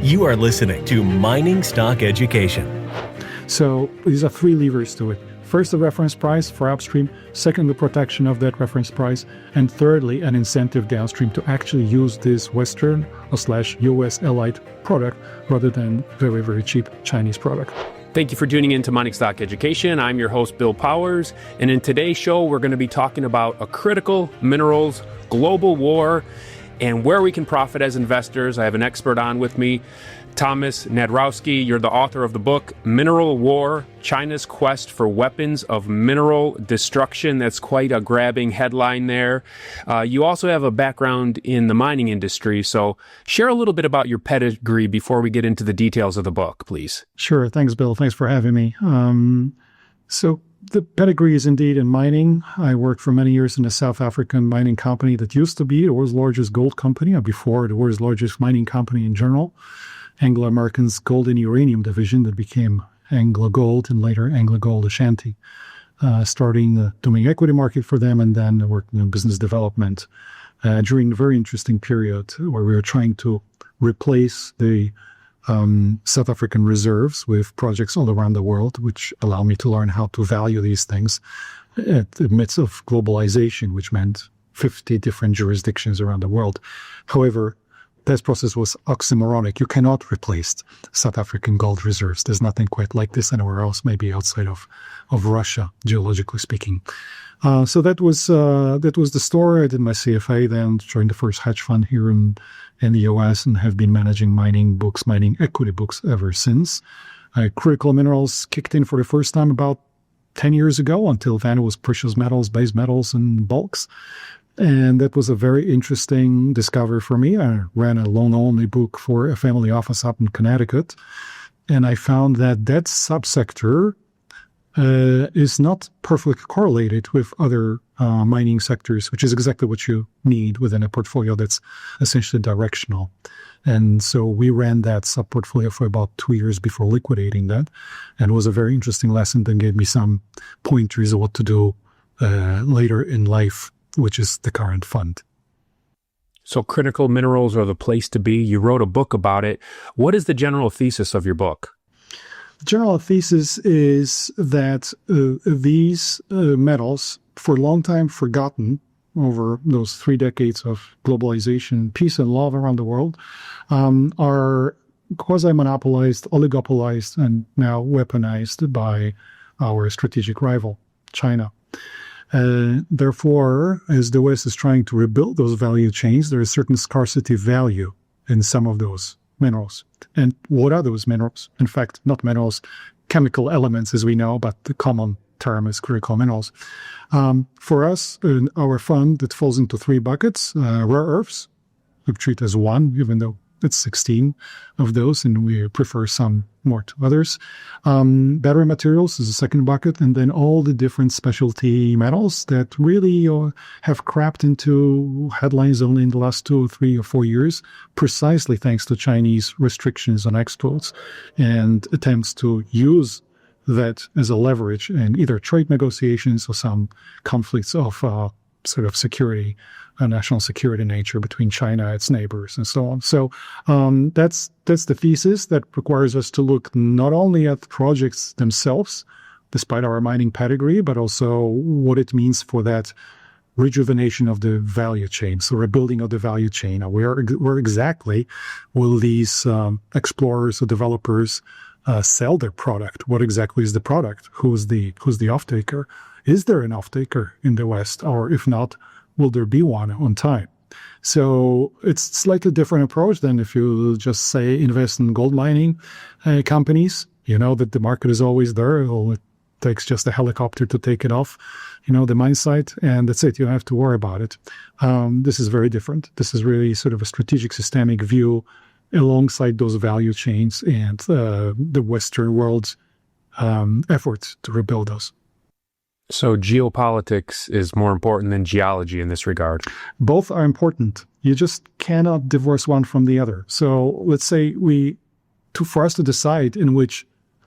You are listening to Mining Stock Education. So these are three levers to it. First, the reference price for upstream. Second, the protection of that reference price. And thirdly, an incentive downstream to actually use this Western or /US allied product rather than very, very cheap Chinese product. Thank you for tuning in to Mining Stock Education. I'm your host, Bill Powers. And in today's show, we're going to be talking about a critical minerals global war and where we can profit as investors. I have an expert on with me, Tomasz Nadrowski. You're the author of the book, Mineral War, China's Quest for Weapons of Mineral Destruction. That's quite a grabbing headline there. You also have a background in the mining industry, so share a little bit about your pedigree before we get into the details of the book, please. Sure. Thanks, Bill. Thanks for having me. So the pedigree is indeed in mining. I worked for many years in a South African mining company that used to be the world's largest gold company, or before the world's largest mining company in general. Anglo American's gold and uranium division that became Anglo Gold and later Anglo Gold Ashanti, starting doing equity market for them and then working in business development during a very interesting period where we were trying to replace the South African reserves with projects all around the world, which allowed me to learn how to value these things at the midst of globalization, which meant 50 different jurisdictions around the world. However, that process was oxymoronic. You cannot replace South African gold reserves. There's nothing quite like this anywhere else, maybe outside of Russia, geologically speaking. So that was the story. I did my CFA, then joined the first hedge fund here in the US and have been managing mining equity books ever since. Critical minerals kicked in for the first time about 10 years ago. Until then, it was precious metals, base metals, and bulks. And that was a very interesting discovery for me. I ran a loan-only book for a family office up in Connecticut. And I found that subsector is not perfectly correlated with other mining sectors, which is exactly what you need within a portfolio that's essentially directional. And so we ran that sub-portfolio for about 2 years before liquidating that. And it was a very interesting lesson that gave me some pointers of what to do later in life, which is the current fund. So critical minerals are the place to be. You wrote a book about it. What is the general thesis of your book? The general thesis is that these metals, for a long time forgotten over those 3 decades of globalization, peace and love around the world, are quasi-monopolized, oligopolized, and now weaponized by our strategic rival, China. Therefore, as the West is trying to rebuild those value chains, there is certain scarcity value in some of those minerals. And what are those minerals? In fact, not minerals, chemical elements as we know, but the common term is critical minerals. For us, in our fund, it falls into 3 buckets. Rare earths, we treat as one, even though it's 16 of those, and we prefer some more to others. Battery materials is the second bucket, and then all the different specialty metals that really have crept into headlines only in the last 2 or 3 or 4 years, precisely thanks to Chinese restrictions on exports and attempts to use that as a leverage in either trade negotiations or some conflicts of sort of security, national security nature between China, its neighbors, and so on. So that's the thesis that requires us to look not only at projects themselves, despite our mining pedigree, but also what it means for that rejuvenation of the value chain, so rebuilding of the value chain. Where exactly will these explorers or developers sell their product? What exactly is the product? Who's the offtaker? Is there an offtaker in the West? Or if not, will there be one on time? So it's a slightly different approach than if you just say invest in gold mining companies. You know that the market is always there. It takes just a helicopter to take it off, the mine site, and that's it. You don't have to worry about it. This is very different. This is really sort of a strategic systemic view alongside those value chains and the Western world's efforts to rebuild those. So geopolitics is more important than geology in this regard? Both are important. You just cannot divorce one from the other. So let's say for us to decide in which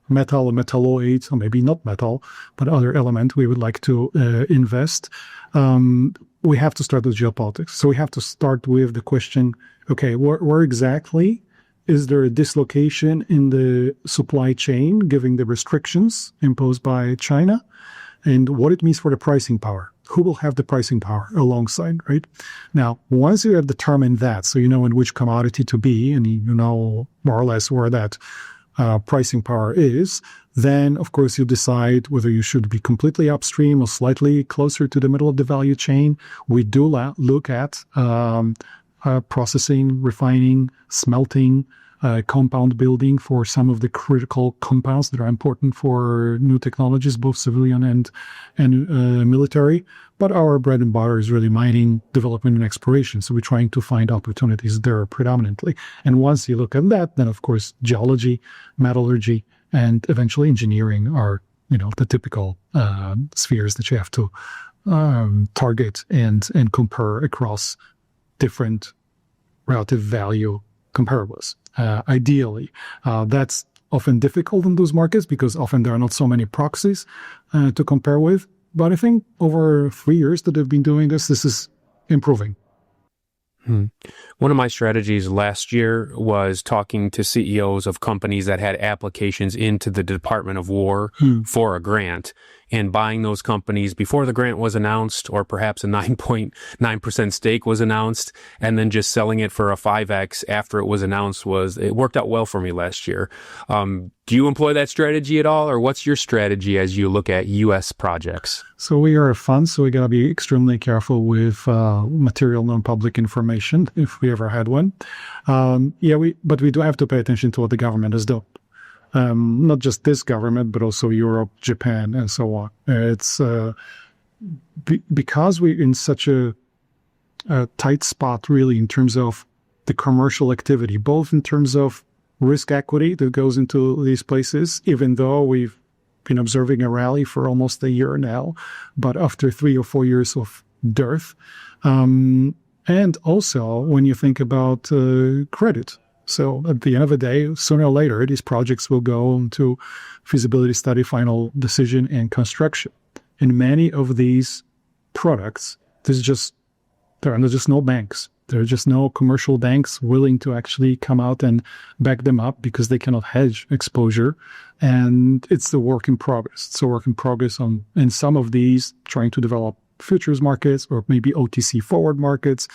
metal or metalloid, or maybe not metal, but other element we would like to invest, we have to start with geopolitics. So we have to start with the question, okay, where exactly is there a dislocation in the supply chain, given the restrictions imposed by China, and what it means for the pricing power? Who will have the pricing power alongside, right? Now, once you have determined that, so you know in which commodity to be, and you know more or less where that pricing power is, then of course you decide whether you should be completely upstream or slightly closer to the middle of the value chain. We do look at processing, refining, smelting, compound building for some of the critical compounds that are important for new technologies, both civilian and military. But our bread and butter is really mining, development, and exploration. So we're trying to find opportunities there predominantly. And once you look at that, then of course geology, metallurgy, and eventually engineering are, the typical spheres that you have to target and compare across different relative value comparables. Ideally, that's often difficult in those markets because often there are not so many proxies to compare with. But I think over 3 years that they've been doing this is improving. One of my strategies last year was talking to CEOs of companies that had applications into the Department of War for a grant, and buying those companies before the grant was announced, or perhaps a 9.9% stake was announced, and then just selling it for a 5x after it was announced. It worked out well for me last year. Do you employ that strategy at all, or what's your strategy as you look at U.S. projects? So we are a fund, so we got to be extremely careful with material non-public information if we ever had one. But we do have to pay attention to what the government is doing. Not just this government, but also Europe, Japan, and so on. It's because we're in such a tight spot, really, in terms of the commercial activity, both in terms of risk equity that goes into these places, even though we've been observing a rally for almost a year now, but after 3 or 4 years of dearth. And also when you think about credit. So at the end of the day, sooner or later, these projects will go into feasibility study, final decision, and construction. In many of these products, there are just no banks. There are just no commercial banks willing to actually come out and back them up because they cannot hedge exposure. And it's a work in progress. It's a work in progress in some of these, trying to develop futures markets or maybe OTC forward markets.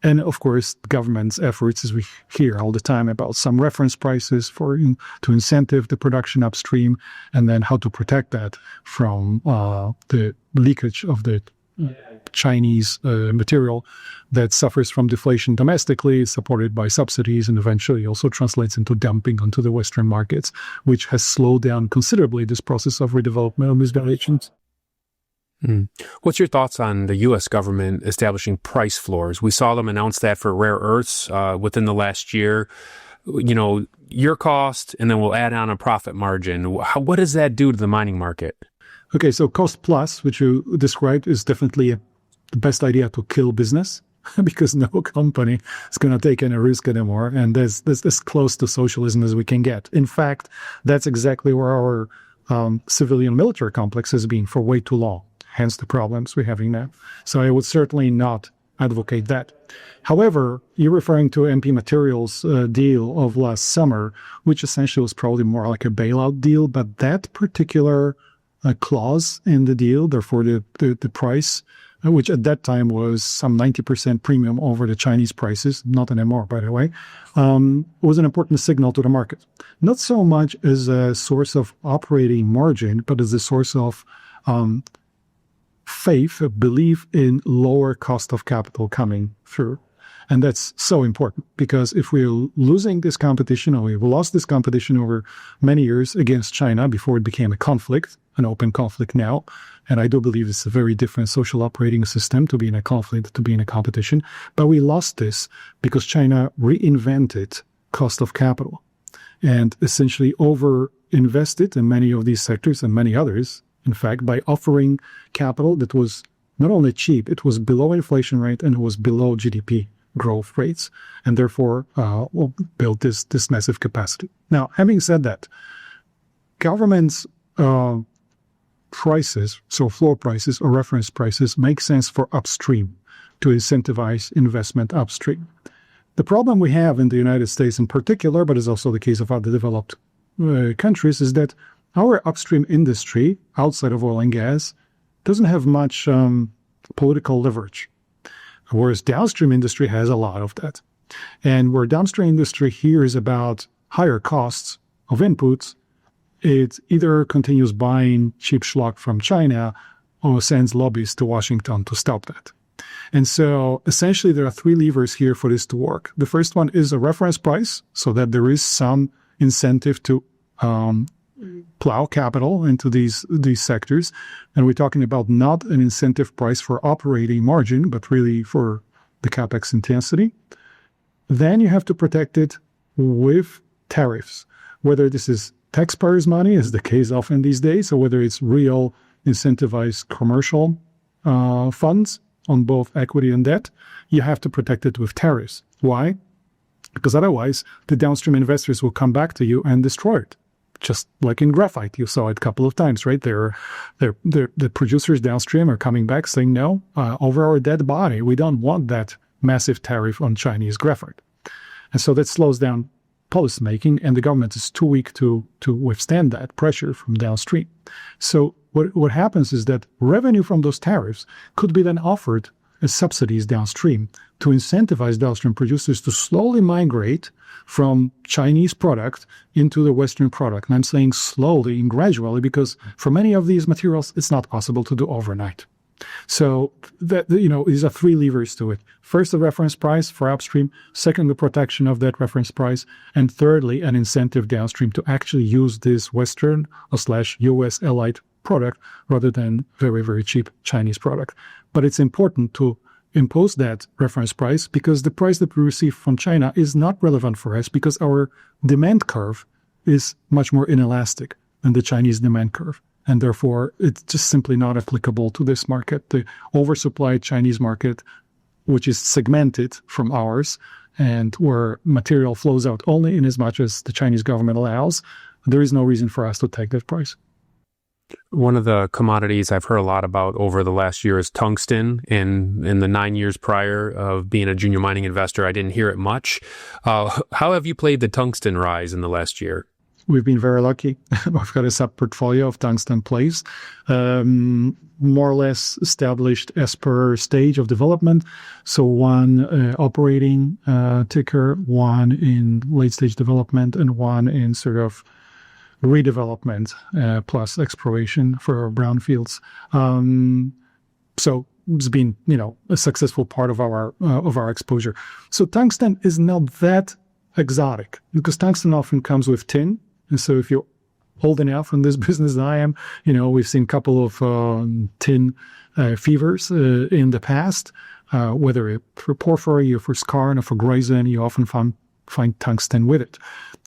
And of course, government's efforts, as we hear all the time about some reference prices to incentive the production upstream, and then how to protect that from the leakage of the Chinese material that suffers from deflation domestically, supported by subsidies, and eventually also translates into dumping onto the Western markets, which has slowed down considerably this process of redevelopment of these valuations. What's your thoughts on the U.S. government establishing price floors? We saw them announce that for rare earths within the last year. Your cost, and then we'll add on a profit margin. What does that do to the mining market? Okay, so cost plus, which you described, is definitely the best idea to kill business because no company is going to take any risk anymore. And that's as close to socialism as we can get. In fact, that's exactly where our civilian military complex has been for way too long. Hence the problems we're having now. So I would certainly not advocate that. However, you're referring to MP Materials deal of last summer, which essentially was probably more like a bailout deal, but that particular clause in the deal, therefore the price, which at that time was some 90% premium over the Chinese prices, not anymore, by the way, was an important signal to the market. Not so much as a source of operating margin, but as a source of faith, a belief in lower cost of capital coming through. And that's so important because if we're losing this competition, or we've lost this competition over many years against China before it became a conflict, an open conflict now, and I do believe it's a very different social operating system to be in a conflict, to be in a competition, but we lost this because China reinvented cost of capital and essentially over-invested in many of these sectors and many others, in fact, by offering capital that was not only cheap, it was below inflation rate and it was below GDP growth rates, and therefore built this massive capacity. Now, having said that, governments' prices, so floor prices or reference prices, make sense for upstream to incentivize investment upstream. The problem we have in the United States in particular, but is also the case of other developed countries, is that our upstream industry outside of oil and gas doesn't have much political leverage, whereas downstream industry has a lot of that. And where downstream industry hears about higher costs of inputs, it either continues buying cheap schlock from China or sends lobbyists to Washington to stop that. And so essentially there are three levers here for this to work. The first one is a reference price, so that there is some incentive to plow capital into these sectors. And we're talking about not an incentive price for operating margin, but really for the capex intensity. Then you have to protect it with tariffs, whether this is taxpayers' money, as the case often these days, or whether it's real incentivized commercial funds on both equity and debt, you have to protect it with tariffs. Why? Because otherwise, the downstream investors will come back to you and destroy it. Just like in graphite, you saw it a couple of times, right? The producers downstream are coming back saying, no, over our dead body, we don't want that massive tariff on Chinese graphite. And so that slows down policymaking, and the government is too weak to withstand that pressure from downstream. So what happens is that revenue from those tariffs could be then offered as subsidies downstream to incentivize downstream producers to slowly migrate from Chinese product into the Western product. And I'm saying slowly and gradually because for many of these materials, it's not possible to do overnight. So these are three levers to it. First, the reference price for upstream. Second, the protection of that reference price. And thirdly, an incentive downstream to actually use this Western / US allied product rather than very, very cheap Chinese product. But it's important to impose that reference price because the price that we receive from China is not relevant for us because our demand curve is much more inelastic than the Chinese demand curve. And therefore, it's just simply not applicable to this market. The oversupplied Chinese market, which is segmented from ours and where material flows out only in as much as the Chinese government allows, there is no reason for us to take that price. One of the commodities I've heard a lot about over the last year is tungsten. In the 9 years prior of being a junior mining investor, I didn't hear it much. How have you played the tungsten rise in the last year? We've been very lucky. We've got a sub-portfolio of tungsten plays, more or less established as per stage of development. So one operating ticker, one in late-stage development, and one in sort of redevelopment plus exploration for brownfields. So it's been, a successful part of our exposure. So tungsten is not that exotic because tungsten often comes with tin. And so if you're old enough in this business I am, we've seen a couple of tin fevers in the past, whether for porphyry or for skarn or for Grayson, you often find tungsten with it.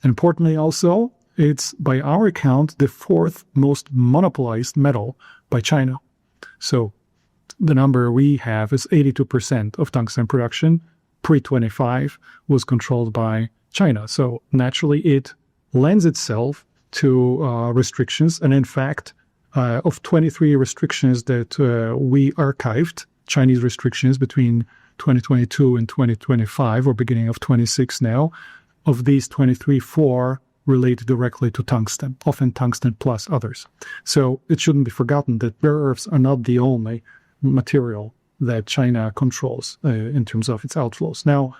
And importantly also, it's by our account, the fourth most monopolized metal by China. So the number we have is 82% of tungsten production pre-25 was controlled by China. So naturally it lends itself to restrictions. And in fact, of 23 restrictions that we archived, Chinese restrictions between 2022 and 2025, or beginning of 26 now, of these 23, 4 relate directly to tungsten, often tungsten plus others. So it shouldn't be forgotten that rare earths are not the only material that China controls in terms of its outflows. Now,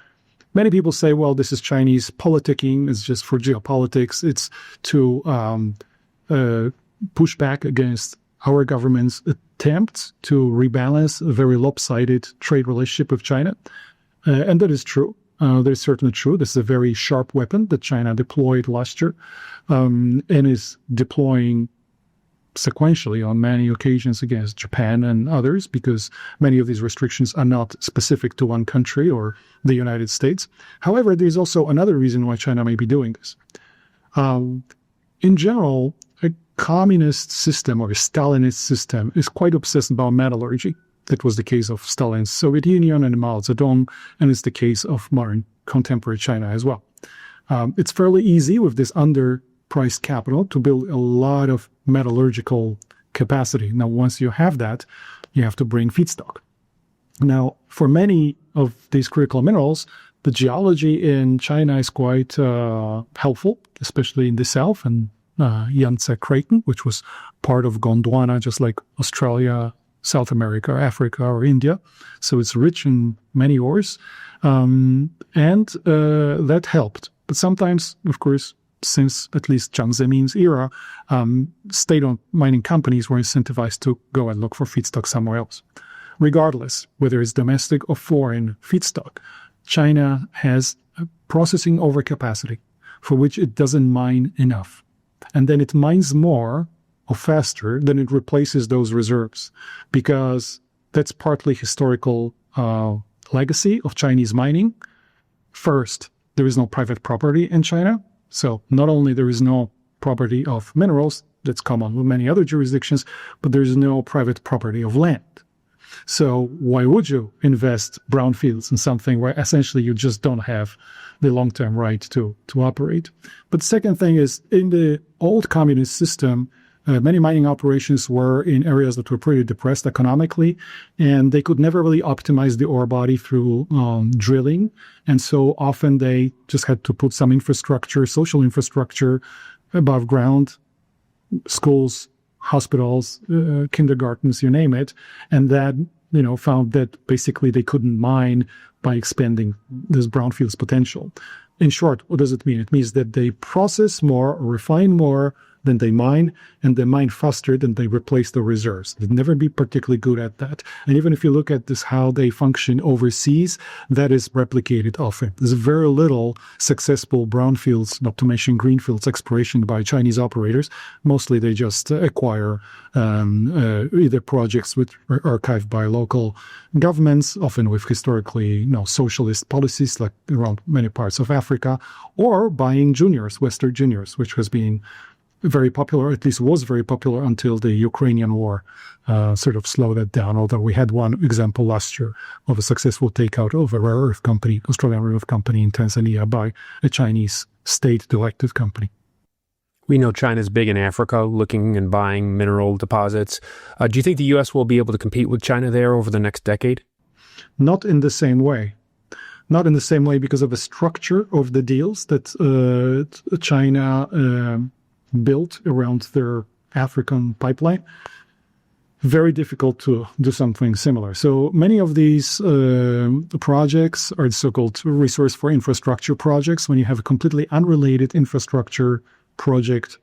many people say, well, this is Chinese politicking. It's just for geopolitics. It's to push back against our government's attempts to rebalance a very lopsided trade relationship with China. And that is true. That is certainly true. This is a very sharp weapon that China deployed last year and is deploying sequentially on many occasions against Japan and others, because many of these restrictions are not specific to one country or the United States. However, there's also another reason why China may be doing this. In general, a communist system or a Stalinist system is quite obsessed about metallurgy. That was the case of Stalin's Soviet Union and Mao Zedong, and it's the case of modern contemporary China as well. It's fairly easy with this underpriced capital to build a lot of metallurgical capacity. Now, once you have that, you have to bring feedstock. Now, for many of these critical minerals, The geology in China is quite helpful, especially in the south and Yangtze Craton, which was part of Gondwana, just like Australia, South America, Africa, or India. So it's rich in many ores, and that helped. But sometimes, of course, since at least Jiang Zemin's era, state-owned mining companies were incentivized to go and look for feedstock somewhere else. Regardless, whether it's domestic or foreign feedstock, China has a processing overcapacity for which it doesn't mine enough. And then it mines more or faster than it replaces those reserves, because that's partly historical legacy of Chinese mining. First, there is no private property in China. So not only there is no property of minerals, that's common with many other jurisdictions, but there is no private property of land. So why would you invest brownfields in something where essentially you just don't have the long-term right to operate? But the second thing is, in the old communist system, many mining operations were in areas that were pretty depressed economically, and they could never really optimize the ore body through drilling. And so often they just had to put some infrastructure, social infrastructure above ground, schools, hospitals, kindergartens, you name it. And that, found that basically they couldn't mine by expanding this brownfields potential. In short, what does it mean? It means that they process more, or refine more than they mine, and they mine faster than they replace the reserves. They'd never be particularly good at that. And even if you look at this, how they function overseas, that is replicated often. There's very little successful brownfields, not to mention greenfields, exploration by Chinese operators. Mostly they just acquire either projects which are archived by local governments, often with historically socialist policies, like around many parts of Africa, or buying juniors, Western juniors, which has been very popular, at least was very popular until the Ukrainian war sort of slowed that down. Although we had one example last year of a successful takeout of a rare earth company, Australian rare earth company in Tanzania, by a Chinese state-directed company. We know China's big in Africa, looking and buying mineral deposits. Do you think the U.S. will be able to compete with China there over the next decade? Not in the same way. Not in the same way because of the structure of the deals that China built around their African pipeline. Very difficult to do something similar. So many of these projects are so-called resource for infrastructure projects, when you have a completely unrelated infrastructure project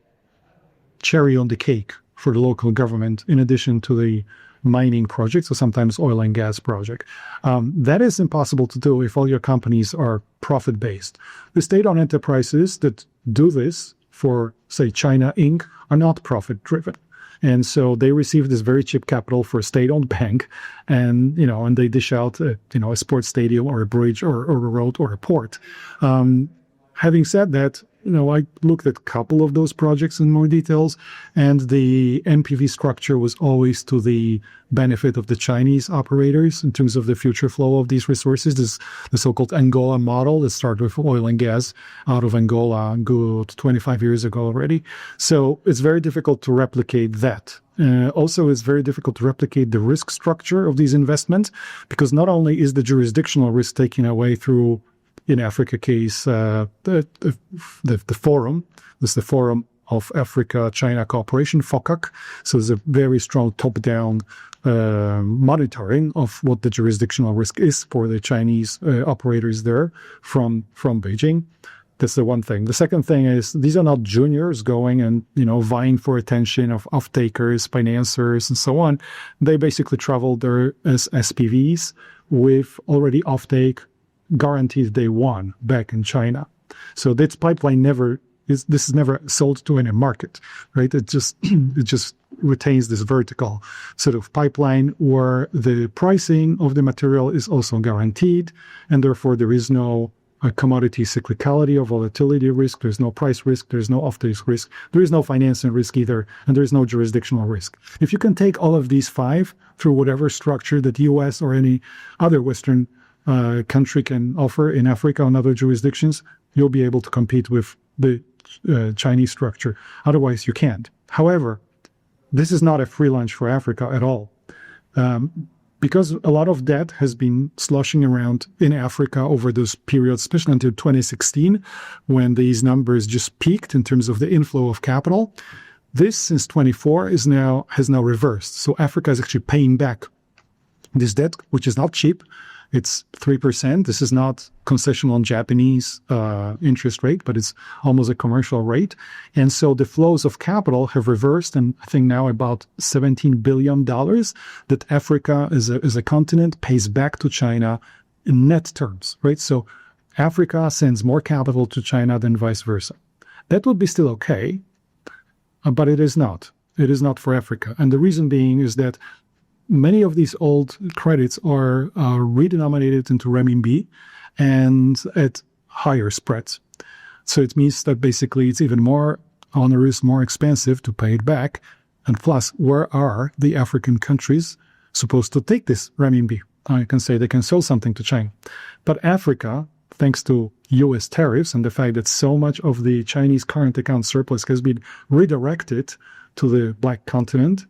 cherry on the cake for the local government, in addition to the mining project, so sometimes oil and gas project. That is impossible to do if all your companies are profit-based. The state-owned enterprises that do this for, say, China Inc., are not profit-driven. And so they receive this very cheap capital for a state-owned bank, and and they dish out a sports stadium or a bridge or a road or a port. Having said that, I looked at a couple of those projects in more details, and the NPV structure was always to the benefit of the Chinese operators in terms of the future flow of these resources. This the so-called Angola model that started with oil and gas out of Angola good 25 years ago already. So it's very difficult to replicate that. Also, it's very difficult to replicate the risk structure of these investments, because not only is the jurisdictional risk taken away through, in Africa case, the forum. This is the Forum of Africa-China Cooperation, FOCAC. So there's a very strong top-down monitoring of what the jurisdictional risk is for the Chinese operators there from Beijing. That's the one thing. The second thing is, these are not juniors going and, vying for attention of off-takers, financiers, and so on. They basically travel there as SPVs with already off-take guaranteed day one back in China. So this pipeline this is never sold to any market, right? It just retains this vertical sort of pipeline where the pricing of the material is also guaranteed, and therefore there is no commodity cyclicality or volatility risk. There's no price risk. There's no off-take risk. There is no financing risk either, and there is no jurisdictional risk. If you can take all of these five through whatever structure that the U.S. or any other Western country can offer in Africa and other jurisdictions, you'll be able to compete with the Chinese structure. Otherwise, you can't. However, this is not a free lunch for Africa at all. because a lot of debt has been sloshing around in Africa over those periods, especially until 2016, when these numbers just peaked in terms of the inflow of capital. This, since 24, has now reversed. So Africa is actually paying back this debt, which is not cheap. It's 3%. This is not concessional on Japanese interest rate, but it's almost a commercial rate. And so the flows of capital have reversed, and I think now about $17 billion that Africa as a continent pays back to China in net terms, right? So Africa sends more capital to China than vice versa. That would be still okay, but it is not. It is not for Africa. And the reason being is that many of these old credits are redenominated into renminbi and at higher spreads. So it means that basically it's even more onerous, more expensive to pay it back. And plus, where are the African countries supposed to take this renminbi? I can say they can sell something to China. But Africa, thanks to US tariffs and the fact that so much of the Chinese current account surplus has been redirected to the Black continent,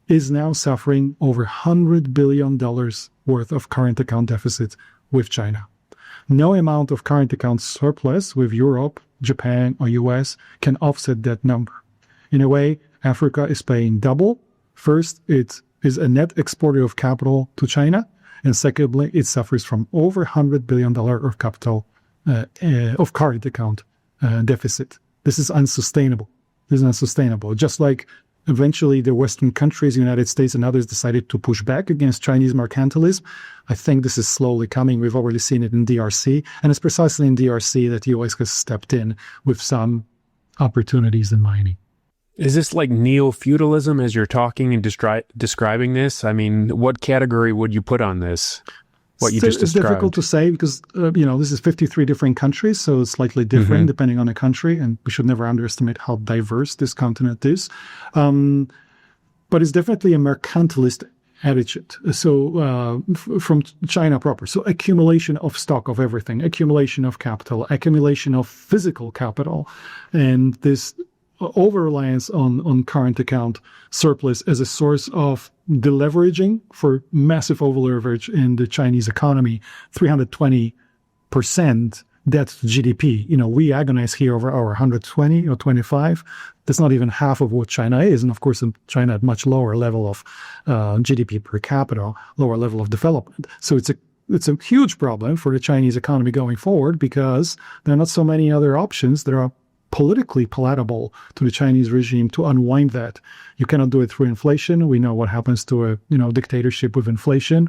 is now suffering over $100 billion worth of current account deficit with China. No amount of current account surplus with Europe, Japan, or US can offset that number. In a way, Africa is paying double. First, it is a net exporter of capital to China. And secondly, it suffers from over $100 billion of capital, of current account deficit. This is unsustainable. This is unsustainable. Just like eventually the Western countries, the United States and others, decided to push back against Chinese mercantilism. I think this is slowly coming. We've already seen it in DRC. And it's precisely in DRC that the US has stepped in with some opportunities in mining. Is this like neo-feudalism as you're talking and describing this? I mean, what category would you put on this? What you just described? It's difficult to say because, this is 53 different countries, so it's slightly different depending on the country, and we should never underestimate how diverse this continent is. But it's definitely a mercantilist attitude. So from China proper. So accumulation of stock of everything, accumulation of capital, accumulation of physical capital, and this over-reliance on current account surplus as a source of deleveraging for massive over-leverage in the Chinese economy, 320% debt to GDP. We agonize here over our 120 or 25. That's not even half of what China is. And of course, China at much lower level of GDP per capita, lower level of development. So it's a huge problem for the Chinese economy going forward because there are not so many other options that are politically palatable to the Chinese regime to unwind that. You cannot do it through inflation. We know what happens to a dictatorship with inflation.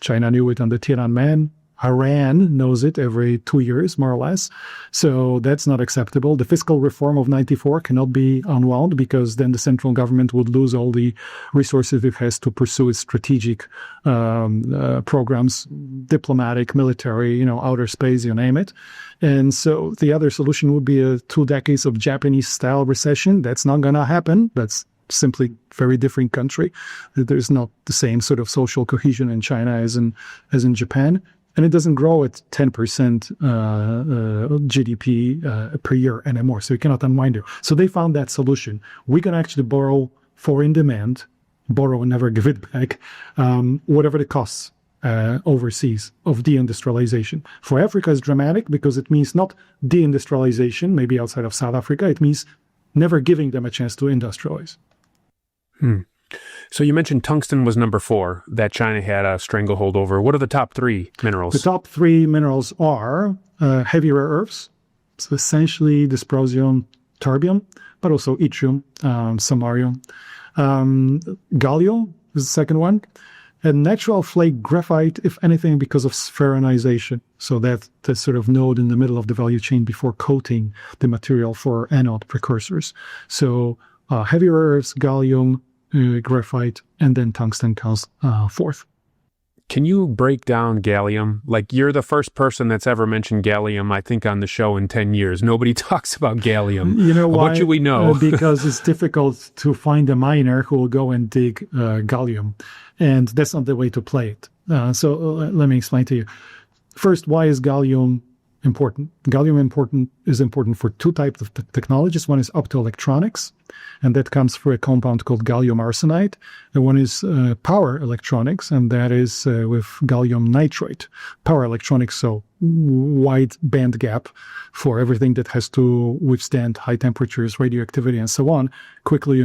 China knew it under Tiananmen. Iran knows it every 2 years, more or less. So that's not acceptable. The fiscal reform of 94 cannot be unwound because then the central government would lose all the resources it has to pursue its strategic programs, diplomatic, military, outer space, you name it. And so the other solution would be 2 decades of Japanese-style recession. That's not going to happen. That's simply very different country. There's not the same sort of social cohesion in China as in Japan. And it doesn't grow at 10% GDP per year anymore. So you cannot unwind it. So they found that solution. We can actually borrow foreign demand, borrow and never give it back, whatever the costs overseas of deindustrialization. For Africa, it's dramatic because it means not deindustrialization, maybe outside of South Africa. It means never giving them a chance to industrialize. So you mentioned tungsten was number 4 that China had a stranglehold over. What are the top 3 minerals? The top 3 minerals are heavy rare earths, so essentially dysprosium, terbium, but also yttrium, samarium. Gallium is the second one. And natural flake graphite, if anything, because of spheronization. So that sort of node in the middle of the value chain before coating the material for anode precursors. So heavy rare earths, gallium, graphite, and then tungsten comes fourth. Can you break down gallium? Like, you're the first person that's ever mentioned gallium, I think, on the show in 10 years. Nobody talks about gallium. You know why? What should we know? Because it's difficult to find a miner who will go and dig gallium. And that's not the way to play it. So let me explain to you. First, why is gallium important. Gallium is important for two types of technologies. One is optoelectronics, and that comes through a compound called gallium arsenide. And one is power electronics, and that is with gallium nitride. Power electronics, so wide band gap for everything that has to withstand high temperatures, radioactivity, and so on. Quickly,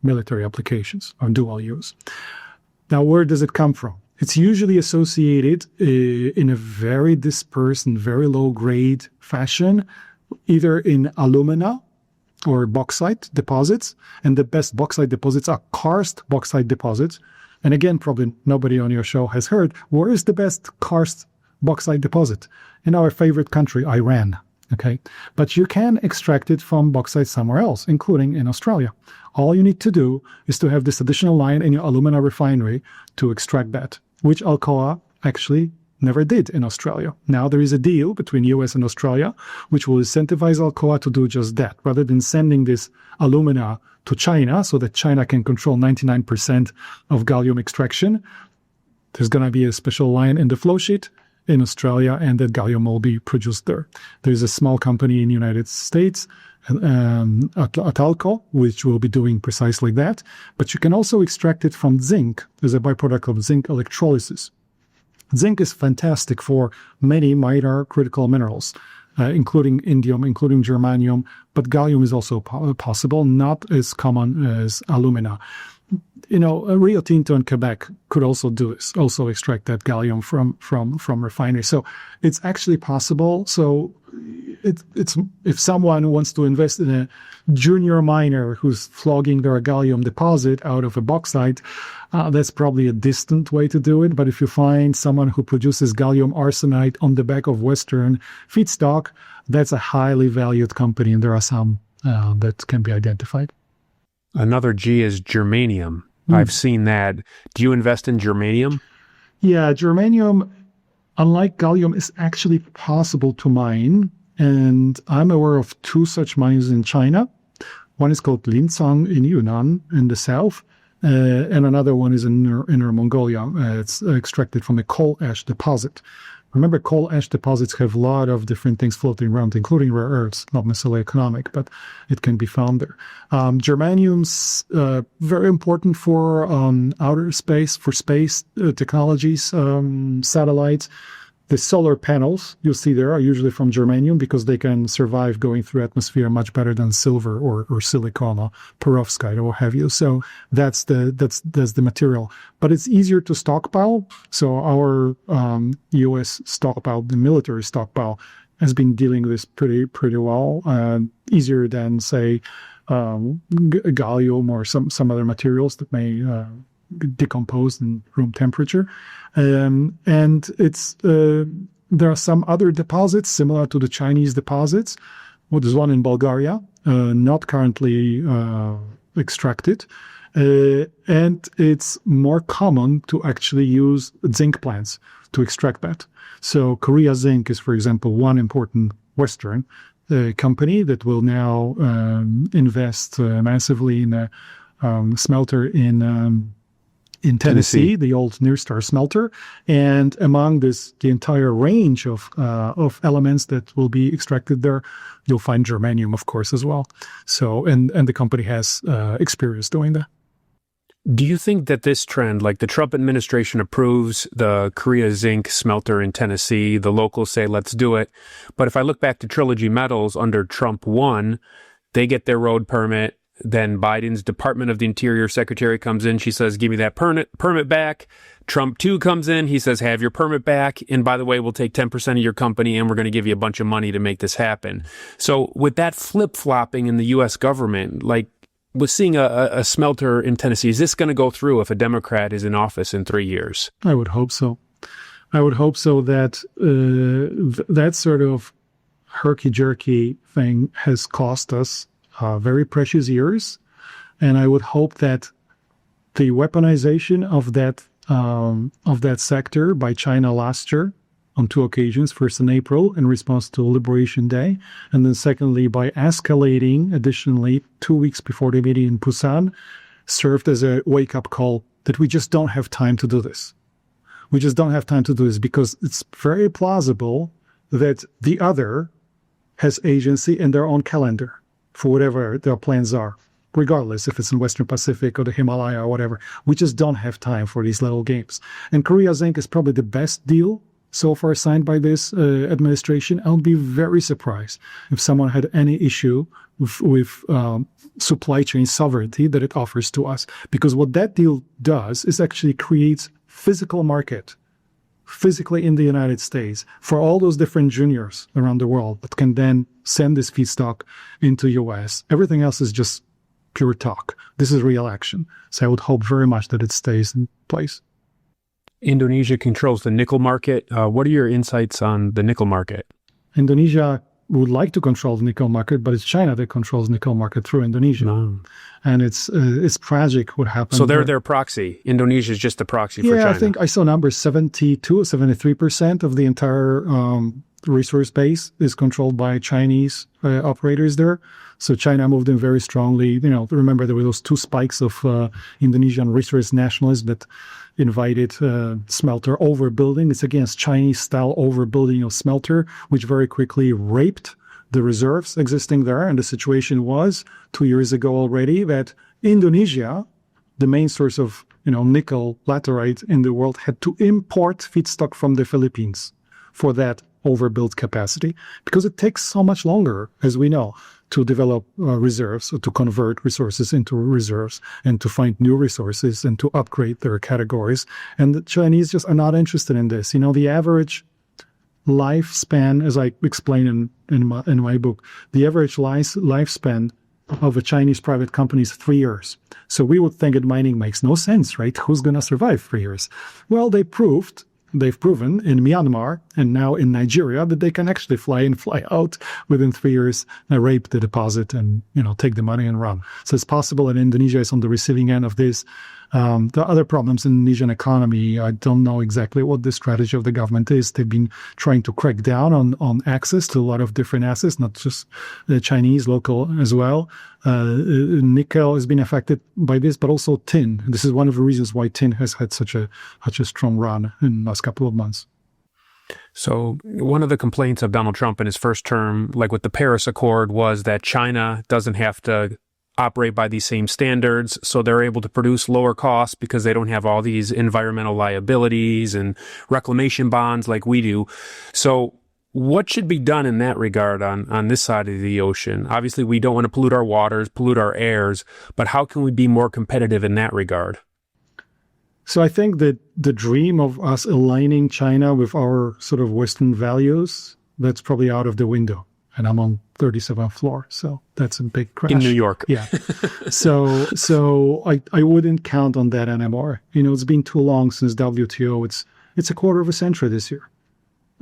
military applications or dual use. Now, where does it come from? It's usually associated in a very dispersed and very low-grade fashion, either in alumina or bauxite deposits. And the best bauxite deposits are karst bauxite deposits. And again, probably nobody on your show has heard, where is the best karst bauxite deposit? In our favorite country, Iran. Okay, but you can extract it from bauxite somewhere else, including in Australia. All you need to do is to have this additional line in your alumina refinery to extract that, which Alcoa actually never did in Australia. Now there is a deal between US and Australia, which will incentivize Alcoa to do just that. Rather than sending this alumina to China so that China can control 99% of gallium extraction, there's going to be a special line in the flow sheet in Australia, and that gallium will be produced there. There's a small company in the United States, Atalco, which will be doing precisely that. But you can also extract it from zinc as a byproduct of zinc electrolysis. Zinc is fantastic for many minor critical minerals, including indium, including germanium, but gallium is also possible, not as common as alumina. Rio Tinto in Quebec could also do this, also extract that gallium from refineries. So it's actually possible. So it's if someone wants to invest in a junior miner who's flogging their gallium deposit out of a bauxite, that's probably a distant way to do it. But if you find someone who produces gallium arsenide on the back of Western feedstock, that's a highly valued company, and there are some that can be identified. Another G is germanium. I've seen that. Do you invest in germanium? Yeah, germanium, unlike gallium, is actually possible to mine. And I'm aware of two such mines in China. One is called Lincang in Yunnan in the south, and another one is in Inner Mongolia. It's extracted from a coal ash deposit. Remember, coal ash deposits have a lot of different things floating around, including rare earths, not necessarily economic, but it can be found there. Germanium's very important for outer space, for space technologies, satellites. The solar panels you see there are usually from germanium because they can survive going through atmosphere much better than silver or silicon or perovskite or what have you. So that's the material. But it's easier to stockpile. So our U.S. stockpile, the military stockpile, has been dealing with this pretty well. Easier than, say, gallium or some other materials that may decompose in room temperature. And it's there are some other deposits similar to the Chinese deposits. Well, there's one in Bulgaria, not currently extracted. And it's more common to actually use zinc plants to extract that. So Korea Zinc is, for example, one important Western company that will now invest massively in a smelter in Tennessee, the old Nearstar smelter, and among the entire range of elements that will be extracted there, you'll find germanium, of course, as well. So, and the company has experience doing that. Do you think that this trend, like the Trump administration approves the Korea Zinc smelter in Tennessee, the locals say, let's do it. But if I look back to Trilogy Metals under Trump 1, they get their road permit. Then Biden's Department of the Interior Secretary comes in. She says, give me that permit back. Trump 2 comes in. He says, have your permit back. And by the way, we'll take 10% of your company and we're going to give you a bunch of money to make this happen. So with that flip-flopping in the U.S. government, like with seeing a smelter in Tennessee, is this going to go through if a Democrat is in office in 3 years? I would hope so. I would hope so that that sort of herky-jerky thing has cost us very precious years, and I would hope that the weaponization of that sector by China last year on two occasions, first in April in response to Liberation Day, and then secondly by escalating additionally 2 weeks before the meeting in Busan, served as a wake-up call that we just don't have time to do this. We just don't have time to do this because it's very plausible that the other has agency in their own calendar for whatever their plans are, regardless if it's in Western Pacific or the Himalaya or whatever. We just don't have time for these little games. And Korea Zinc is probably the best deal so far signed by this administration. I'll be very surprised if someone had any issue with supply chain sovereignty that it offers to us. Because what that deal does is actually creates physical market, physically in the United States, for all those different juniors around the world that can then send this feedstock into US. Everything else is just pure talk. This is real action. So I would hope very much that it stays in place. Indonesia controls the nickel market. What are your insights on the nickel market? Indonesia would like to control the nickel market, but it's China that controls the nickel market through Indonesia. No. And it's tragic what happened. So they're their proxy. Indonesia is just a proxy for China. Yeah, I think I saw numbers 72 or 73% of the entire resource base is controlled by Chinese operators there. So China moved in very strongly. Remember there were those two spikes of Indonesian resource nationalism that invited smelter overbuilding. It's against Chinese-style overbuilding of smelter, which very quickly raped the reserves existing there. And the situation was 2 years ago already that Indonesia, the main source of nickel laterite in the world, had to import feedstock from the Philippines for that overbuilt capacity, because it takes so much longer, as we know, to develop reserves, or to convert resources into reserves, and to find new resources and to upgrade their categories. And the Chinese just are not interested in this. The average lifespan, as I explain in my book, the average lifespan of a Chinese private company is 3 years. So we would think that mining makes no sense, right? Who's going to survive 3 years? Well, they've proven in Myanmar and now in Nigeria that they can actually fly in, fly out within 3 years, rape the deposit and, take the money and run. So it's possible that Indonesia is on the receiving end of this. The other problems in the Indonesian economy, I don't know exactly what the strategy of the government is. They've been trying to crack down on access to a lot of different assets, not just the Chinese, local as well. Nickel has been affected by this, but also tin. This is one of the reasons why tin has had such a strong run in the last couple of months. So one of the complaints of Donald Trump in his first term, like with the Paris Accord, was that China doesn't have to operate by these same standards, so they're able to produce lower costs because they don't have all these environmental liabilities and reclamation bonds like we do. So what should be done in that regard on this side of the ocean? Obviously, we don't want to pollute our waters, pollute our airs, but how can we be more competitive in that regard? So I think that the dream of us aligning China with our sort of Western values, that's probably out of the window. And I'm on 37th floor, so that's a big crash. In New York. Yeah. So I wouldn't count on that anymore. It's been too long since WTO. It's a quarter of a century this year.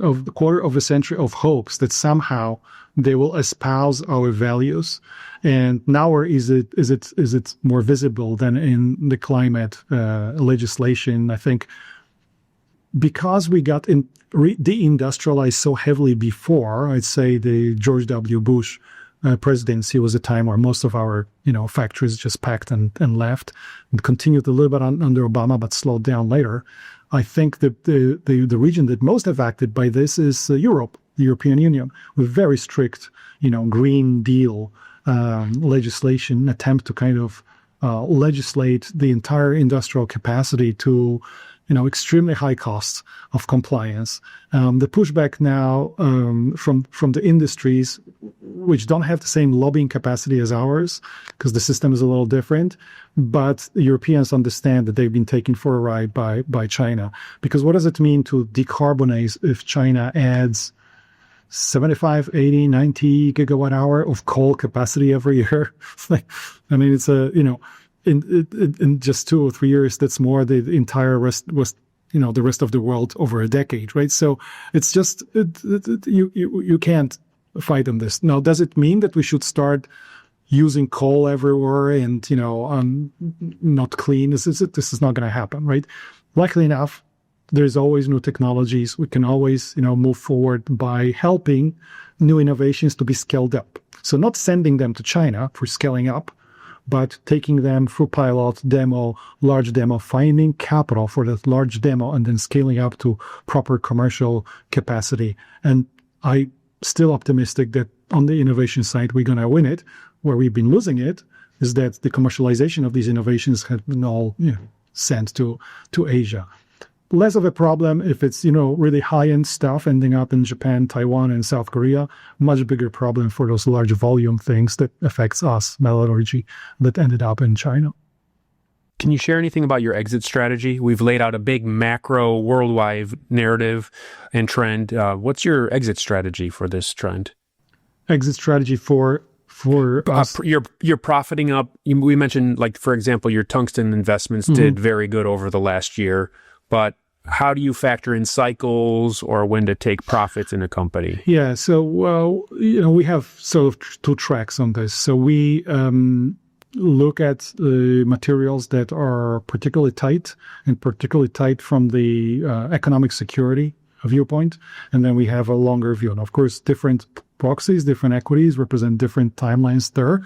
A quarter of a century of hopes that somehow they will espouse our values. And now is it more visible than in the climate legislation? I think because we got deindustrialized so heavily before, I'd say the George W. Bush presidency was a time where most of our factories just packed and left, and continued a little bit under Obama, but slowed down later. I think that the region that most affected by this is Europe, the European Union, with very strict Green Deal legislation, attempt to kind of legislate the entire industrial capacity to extremely high costs of compliance. The pushback now from the industries, which don't have the same lobbying capacity as ours, because the system is a little different, but Europeans understand that they've been taken for a ride by China. Because what does it mean to decarbonize if China adds 75, 80, 90 gigawatt hour of coal capacity every year? It's in just 2 or 3 years, that's more the entire rest the rest of the world over a decade, right? So it's just you can't fight on this. Now, does it mean that we should start using coal everywhere and not clean? This is not going to happen, right? Luckily enough, there's always new technologies. We can always move forward by helping new innovations to be scaled up. So not sending them to China for scaling up, but taking them through pilot, demo, large demo, finding capital for that large demo, and then scaling up to proper commercial capacity. And I still optimistic that on the innovation side, we're going to win it. Where we've been losing it is that the commercialization of these innovations have been all sent to Asia. Less of a problem if it's, really high-end stuff ending up in Japan, Taiwan, and South Korea. Much bigger problem for those large volume things that affects us, metallurgy, that ended up in China. Can you share anything about your exit strategy? We've laid out a big macro worldwide narrative and trend. What's your exit strategy for this trend? Exit strategy for us? You're profiting up. We mentioned, like, for example, your tungsten investments did very good over the last year, but how do you factor in cycles or when to take profits in a company? Yeah, so, we have sort of two tracks on this. So we look at materials that are particularly tight from the economic security viewpoint. And then we have a longer view. And of course, different proxies, different equities represent different timelines there.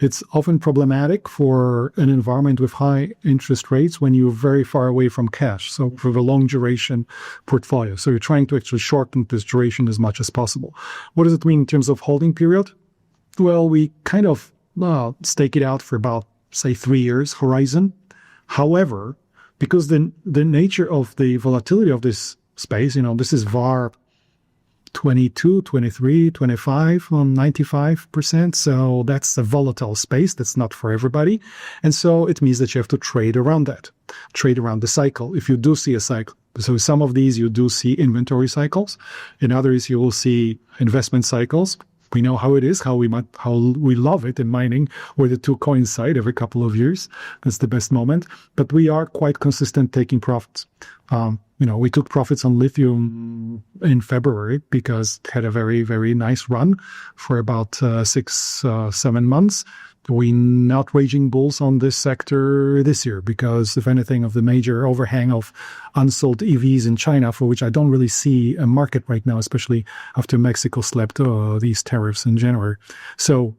It's often problematic for an environment with high interest rates when you're very far away from cash. So for the long duration portfolio. So you're trying to actually shorten this duration as much as possible. What does it mean in terms of holding period? Well, we kind of stake it out for about, say, 3 years horizon. However, because the nature of the volatility of this space, this is VAR 22, 23, 25 on 95%. So that's a volatile space. That's not for everybody. And so it means that you have to trade around that, trade around the cycle. If you do see a cycle, so some of these you do see inventory cycles. In others, you will see investment cycles. We know how it is, how we love it in mining, where the two coincide every couple of years. That's the best moment. But we are quite consistent taking profits. We took profits on lithium in February because it had a very, very nice run for about 6-7 months. We're not raging bulls on this sector this year because, if anything, of the major overhang of unsold EVs in China, for which I don't really see a market right now, especially after Mexico slapped these tariffs in January. So,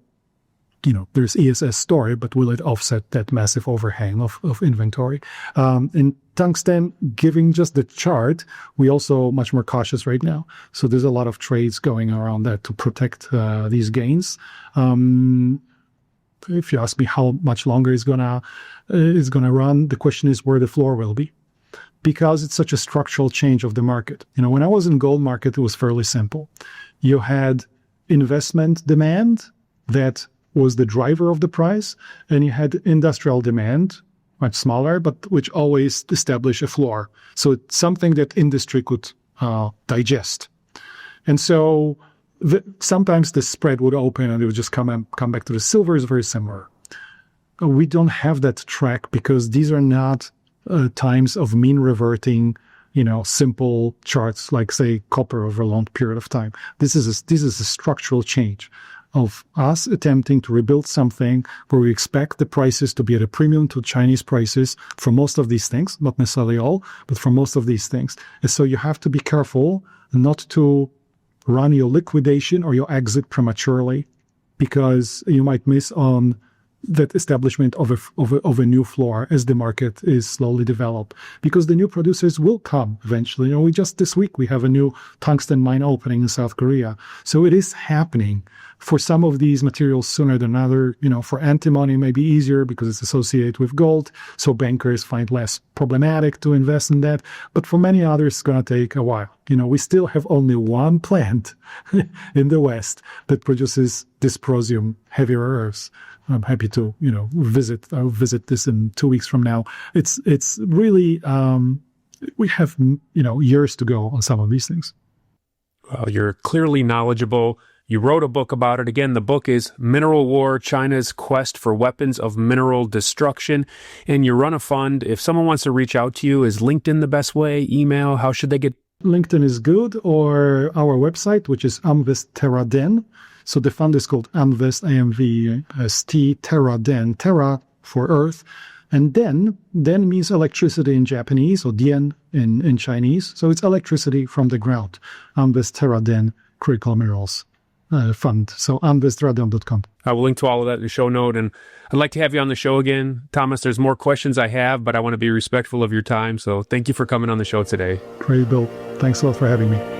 there's ESS story, but will it offset that massive overhang of inventory? In tungsten, giving just the chart, we also much more cautious right now. So there's a lot of trades going around that to protect these gains. If you ask me how much longer it's gonna run, the question is where the floor will be, because it's such a structural change of the market. When I was in gold market, it was fairly simple. You had investment demand that was the driver of the price, and you had industrial demand, much smaller, but which always established a floor. So it's something that industry could digest. And so sometimes the spread would open and it would just come back to the silver. Is very similar. We don't have that track because these are not times of mean reverting, simple charts like, say, copper over a long period of time. This is a structural change of us attempting to rebuild something where we expect the prices to be at a premium to Chinese prices for most of these things, not necessarily all, but for most of these things. And so you have to be careful not to run your liquidation or your exit prematurely, because you might miss on that establishment of a new floor as the market is slowly developed, because the new producers will come eventually. We just this week, we have a new tungsten mine opening in South Korea. So it is happening for some of these materials sooner than other. For antimony, maybe easier because it's associated with gold. So bankers find less problematic to invest in that. But for many others, it's going to take a while. We still have only one plant in the West that produces dysprosium heavy rare earths. I'm happy to, I'll visit this in 2 weeks from now. It's really, we have, years to go on some of these things. Well, you're clearly knowledgeable. You wrote a book about it. Again, the book is Mineral War, China's Quest for Weapons of Mineral Destruction. And you run a fund. If someone wants to reach out to you, is LinkedIn the best way? Email? How should they get? LinkedIn is good, or our website, which is Amvest Terra Den. So the fund is called Amvest, AMVST, Terra Den, Terra for Earth. And Den means electricity in Japanese, or Dien in Chinese. So it's electricity from the ground. Amvest Terra Den, Critical Minerals Fund. So amvestterraden.com. I will link to all of that in the show note. And I'd like to have you on the show again. Thomas, there's more questions I have, but I want to be respectful of your time. So thank you for coming on the show today. Great, Bill. Thanks a lot for having me.